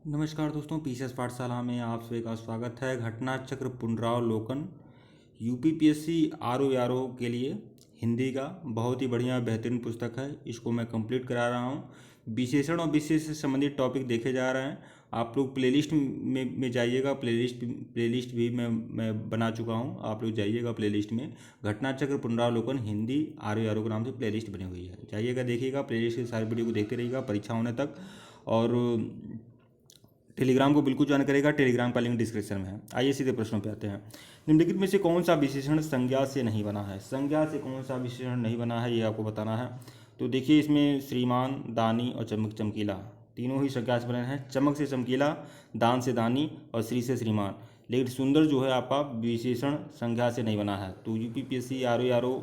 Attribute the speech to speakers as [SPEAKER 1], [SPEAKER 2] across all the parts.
[SPEAKER 1] नमस्कार दोस्तों, पीसीएस पाठशाला में आप सभी का स्वागत है। घटना चक्र पुनरावलोकन यूपीपीएससी आरओ के लिए हिंदी का बहुत ही बढ़िया बेहतरीन पुस्तक है। इसको मैं कंप्लीट करा रहा हूँ। विशेषण और विशेष से संबंधित टॉपिक देखे जा रहे हैं। आप लोग प्लेलिस्ट में जाइएगा। प्लेलिस्ट भी मैं बना चुका हूँ। आप लोग जाइएगा प्लेलिस्ट में। घटना चक्र पुनरावलोकन हिंदी आरओ के नाम से प्लेलिस्ट बनी हुई है। जाइएगा, देखिएगा प्लेलिस्ट की सारी वीडियो को देखते रहिएगा परीक्षा होने तक। और टेलीग्राम को बिल्कुल ज्वाइन करेगा। टेलीग्राम का लिंक डिस्क्रिप्शन में है। आइए सीधे प्रश्नों पे आते हैं। निम्नलिखित में से कौन सा विशेषण संज्ञा से नहीं बना है? संज्ञा से कौन सा विशेषण नहीं बना है, ये आपको बताना है। तो देखिए, इसमें श्रीमान, दानी और चमक चमकीला तीनों ही संज्ञा से बने हैं। चमक से चमकीला, दान से दानी और श्री से श्रीमान। लेकिन सुंदर जो है आपका विशेषण संज्ञा से नहीं बना है। तो यूपीपीएससी आरओ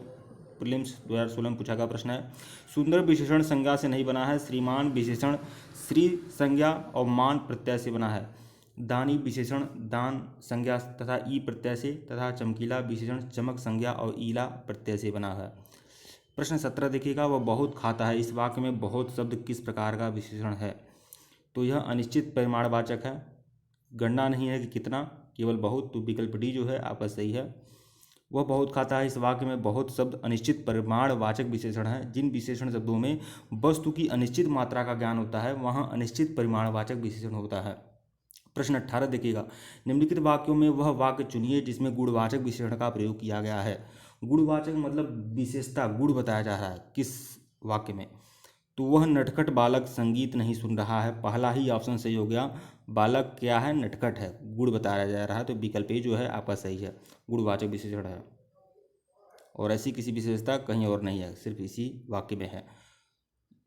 [SPEAKER 1] प्रीलिम्स 2016 में पूछा गया प्रश्न है। सुंदर विशेषण संज्ञा से नहीं बना है। श्रीमान विशेषण श्री संज्ञा और मान प्रत्यय से बना है। दानी विशेषण दान संज्ञा तथा ई प्रत्यय से तथा चमकीला विशेषण चमक संज्ञा और ईला प्रत्यय से बना है। प्रश्न 17 देखिएगा, वह बहुत खाता है। इस वाक्य में बहुत शब्द किस प्रकार का विशेषण है? तो यह अनिश्चित परिमाणवाचक है। गणना नहीं है कि कितना, केवल बहुत। तो विकल्प डी जो है आपका सही है। वह बहुत खाता है। इस वाक्य में बहुत शब्द अनिश्चित परिमाणवाचक विशेषण है। जिन विशेषण शब्दों में वस्तु की अनिश्चित मात्रा का ज्ञान होता है वहाँ अनिश्चित परिमाणवाचक विशेषण होता है। प्रश्न 18 देखिएगा, निम्नलिखित वाक्यों में वह वाक्य चुनिए जिसमें गुणवाचक विशेषण का प्रयोग किया गया है। गुणवाचक मतलब विशेषता, गुण बताया जा रहा है किस वाक्य में। तो वह नटखट बालक संगीत नहीं सुन रहा है। पहला ही ऑप्शन सही हो गया। बालक क्या है? नटखट है। गुण बताया जा रहा है। तो विकल्प ए जो है आपका सही है, गुणवाचक विशेषण है। और ऐसी किसी विशेषता कहीं और नहीं है, सिर्फ इसी वाक्य में है।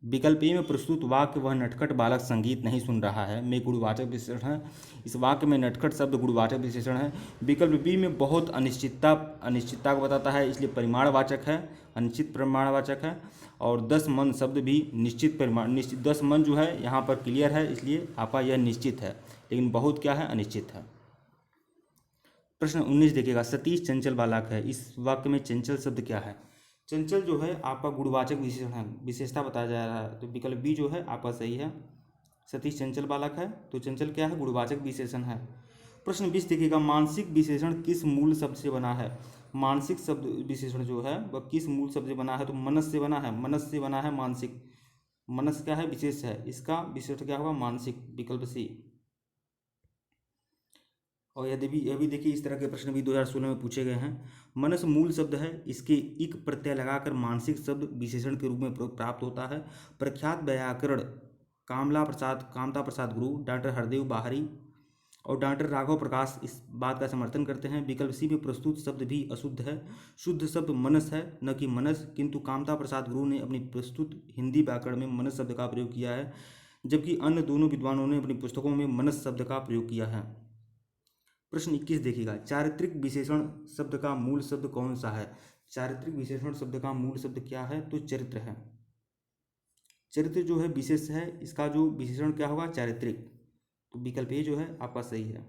[SPEAKER 1] विकल्प ए में प्रस्तुत वाक्य वह नटखट बालक संगीत नहीं सुन रहा है में गुणवाचक विशेषण है। इस वाक्य में नटखट शब्द गुणवाचक विशेषण है। विकल्प बी में बहुत अनिश्चितता को बताता है, इसलिए परिमाणवाचक है, अनिश्चित परिमाणवाचक है। और 10 मन शब्द भी निश्चित परिमाण 10 मन जो है यहाँ पर क्लियर है, इसलिए आपका यह निश्चित है। लेकिन बहुत क्या है? अनिश्चित है। प्रश्न 19 देखिएगा, सतीश चंचल बालक है। इस वाक्य में चंचल शब्द क्या है? चंचल जो है आपका गुणवाचक विशेषण है, विशेषता बताया जा रहा है। तो विकल्प बी जो है आपका सही है। सतीश चंचल बालक है, तो चंचल क्या है? गुणवाचक विशेषण है। प्रश्न 20 देखिएगा, मानसिक विशेषण किस मूल शब्द से बना है? मानसिक शब्द विशेषण जो है वह किस मूल शब्द से बना है? तो मनस से बना है। मनस से बना है मानसिक। मनस क्या है? विशेष है। इसका विशेषण क्या होगा? मानसिक, विकल्प सी। और यदि भी यह भी देखिए, इस तरह के प्रश्न भी 2016 में पूछे गए हैं। मनस मूल शब्द है, इसके इक प्रत्यय लगाकर मानसिक शब्द विशेषण के रूप में प्राप्त होता है। प्रख्यात व्याकरण कामता प्रसाद गुरु, डॉक्टर हरदेव बाहरी और डॉक्टर राघव प्रकाश इस बात का समर्थन करते हैं। विकल्प सी में प्रस्तुत शब्द भी अशुद्ध है। शुद्ध शब्द मनस है, न कि मनस। किंतु कामता प्रसाद गुरु ने अपनी प्रस्तुत हिंदी व्याकरण में मनस शब्द का प्रयोग किया है, जबकि अन्य दोनों विद्वानों ने अपनी पुस्तकों में मनस शब्द का प्रयोग किया है। प्रश्न 21 देखिएगा, चारित्रिक विशेषण शब्द का मूल शब्द कौन सा है? चारित्रिक विशेषण शब्द का मूल शब्द क्या है? तो चरित्र है। चरित्र जो है विशेष है, इसका जो विशेषण क्या होगा? चारित्रिक। तो विकल्प ए जो है आपका सही है।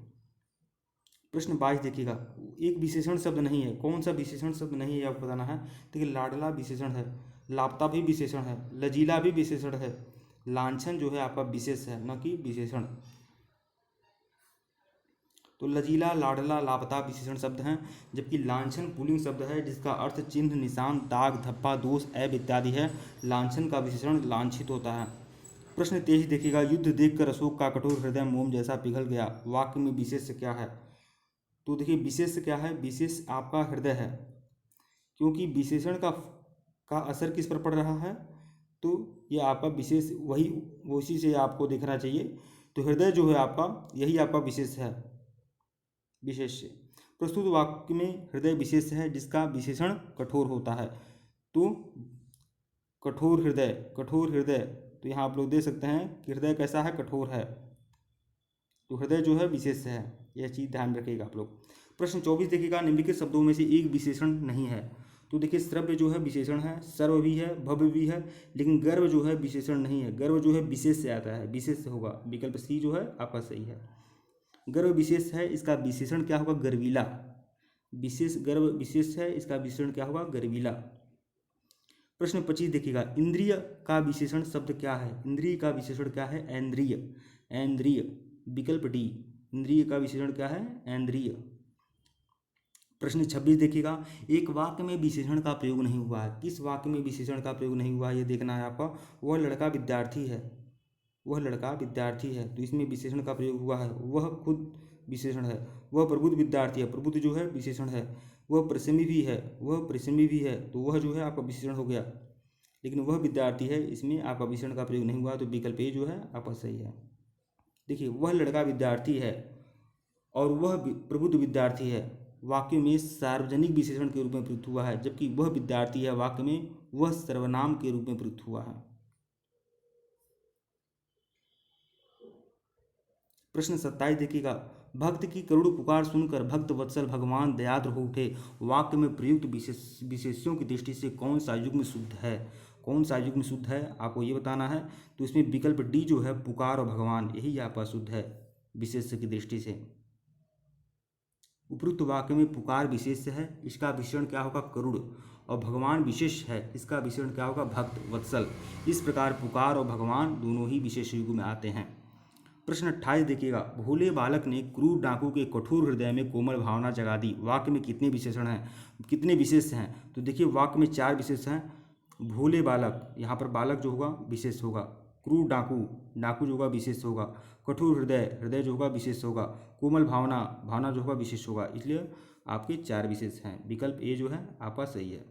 [SPEAKER 1] प्रश्न 22 देखिएगा, एक विशेषण शब्द नहीं है। कौन सा विशेषण शब्द नहीं है आपको बताना है। देखिए, लाडला विशेषण है, लापता भी विशेषण है, लजीला भी विशेषण है। लांछन जो है आपका विशेष है, न कि विशेषण। तो लजीला, लाडला, लापता विशेषण शब्द हैं, जबकि लांछन पुल्लिंग शब्द है जिसका अर्थ चिन्ह, निशान, दाग, धब्बा, दोष, ऐब इत्यादि है। लांछन का विशेषण लांछित होता है। प्रश्न 23 देखिएगा, युद्ध देखकर अशोक का कठोर हृदय मोम जैसा पिघल गया। वाक्य में विशेष क्या है? तो देखिए, विशेष क्या है? विशेष आपका हृदय है, क्योंकि विशेषण का असर किस पर पड़ रहा है? तो ये आपका विशेष वही उसी से आपको देखना चाहिए। तो हृदय जो है आपका, यही आपका विशेष है। विशेष से प्रस्तुत वाक्य में हृदय विशेष है जिसका विशेषण कठोर होता है। तो कठोर हृदय, कठोर हृदय। तो यहाँ आप लोग देख सकते हैं कि हृदय कैसा है? कठोर है। तो हृदय जो है विशेष है, यह चीज़ ध्यान रखिएगा आप लोग। प्रश्न 24 देखिएगा, निम्नलिखित शब्दों में से एक विशेषण नहीं है। तो देखिए, श्रव्य जो है विशेषण है, सर्व भी है, भव्य भी है, लेकिन गर्व जो है विशेषण नहीं है। गर्व जो है विशेष से आता है, विशेष से होगा। विकल्प सी जो है आपका सही है। गर्व विशेष है, इसका विशेषण क्या होगा? गर्वीला। विशेष गर्व विशेष है, इसका विशेषण क्या होगा? गर्वीला। प्रश्न 25 देखिएगा, इंद्रिय का विशेषण शब्द क्या है? इंद्रिय का विशेषण क्या है? ऐन्द्रिय। ऐन्द्रिय। विकल्प डी, इंद्रिय का विशेषण क्या है? इंद्रिय। प्रश्न 26 देखिएगा, एक वाक्य में विशेषण का प्रयोग नहीं हुआ है। किस वाक्य में विशेषण का प्रयोग नहीं हुआ है ये देखना है आपका। वह लड़का विद्यार्थी है, वह लड़का विद्यार्थी है, तो इसमें विशेषण का प्रयोग हुआ है। वह खुद विशेषण है। वह प्रबुद्ध विद्यार्थी है, प्रबुद्ध जो है विशेषण है। वह परिश्रमी भी है, वह परिश्रमी भी है, तो वह जो है आपका विशेषण हो गया। लेकिन वह विद्यार्थी है, इसमें आपका विशेषण का प्रयोग नहीं हुआ, तो विकल्प ए जो है आपका सही है। देखिए, वह लड़का विद्यार्थी है और वह प्रबुद्ध विद्यार्थी है, वाक्य में सार्वजनिक विशेषण के रूप में प्रयुक्त हुआ है, जबकि वह विद्यार्थी है वाक्य में वह सर्वनाम के रूप में प्रयुक्त हुआ है। प्रश्न 27 देखिएगा, भक्त की करुण पुकार सुनकर भक्त वत्सल भगवान दयाद्र हो उठे। वाक्य में प्रयुक्त विशेष्यों की दृष्टि से कौन सा युग्म शुद्ध है? कौन सा युग्म शुद्ध है आपको ये बताना है। तो इसमें विकल्प डी जो है पुकार और भगवान, यही आपका शुद्ध है विशेष्य की दृष्टि से। उपरोक्त वाक्य में पुकार विशेष्य है, इसका विशेषण क्या होगा? करुण। और भगवान विशेष है, इसका विशेषण क्या होगा? भक्त वत्सल। इस प्रकार पुकार और भगवान दोनों ही विशेष युग में आते हैं। प्रश्न 28 देखिएगा, भोले बालक ने क्रूर डाकू के कठोर हृदय में कोमल भावना जगा दी। वाक्य में कितने विशेषण हैं, कितने विशेष हैं? तो देखिए, वाक्य में 4 विशेष हैं। भोले बालक, यहाँ पर बालक जो होगा विशेष होगा। क्रूर डाकू, डाकू जो होगा विशेष होगा। कठोर हृदय, हृदय जो होगा विशेष होगा। कोमल भावना, भावना जो होगा विशेष होगा। इसलिए आपके 4 विशेष हैं। विकल्प ए जो है आपका सही है।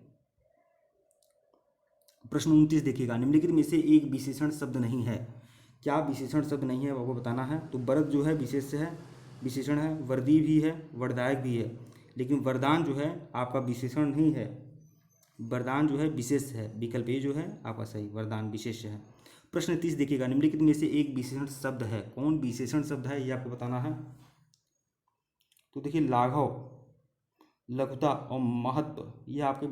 [SPEAKER 1] प्रश्न 29 देखिएगा, निम्नलिखित में से एक विशेषण शब्द नहीं है। क्या विशेषण शब्द नहीं है वो बताना है। तो वरद जो है विशेष है, विशेषण है। वर्दी भी है, वरदायक भी है, लेकिन वरदान जो है आपका विशेषण नहीं है, वरदान जो है विशेष है। विकल्प ए जो है आपका सही, वरदान विशेष है। प्रश्न 30 देखिएगा, निम्नलिखित में से एक विशेषण शब्द है। कौन विशेषण शब्द है ये आपको बताना है। तो देखिए, लाघव, लघुता और महत्व ये आपके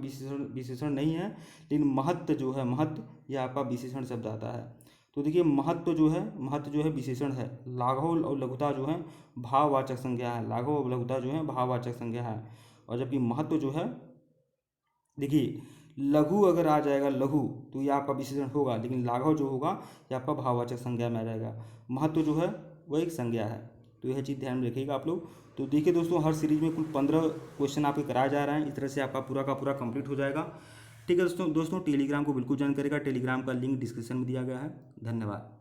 [SPEAKER 1] विशेषण नहीं है, लेकिन महत्व जो है, महत्व ये आपका विशेषण शब्द आता है। तो देखिए, महत्व जो है विशेषण है। लाघव और लघुता जो है भाववाचक संज्ञा है। लाघव और लघुता जो है भाववाचक संज्ञा है। और जबकि महत्व जो है, देखिए लघु अगर आ जाएगा लघु तो ये आपका विशेषण होगा, लेकिन लाघव जो होगा ये आपका भाववाचक संज्ञा में आ जाएगा। महत्व जो है वो एक संज्ञा है। तो यह चीज़ ध्यान में रखिएगा आप लोग। तो देखिए दोस्तों, हर सीरीज में कुल 15 क्वेश्चन आपके कराए जा रहे हैं। इस तरह से आपका पूरा का पूरा कंप्लीट हो जाएगा। ठीक है दोस्तों, टेलीग्राम को बिल्कुल ज्वाइन करेगा। टेलीग्राम का लिंक डिस्क्रिप्शन में दिया गया है। धन्यवाद।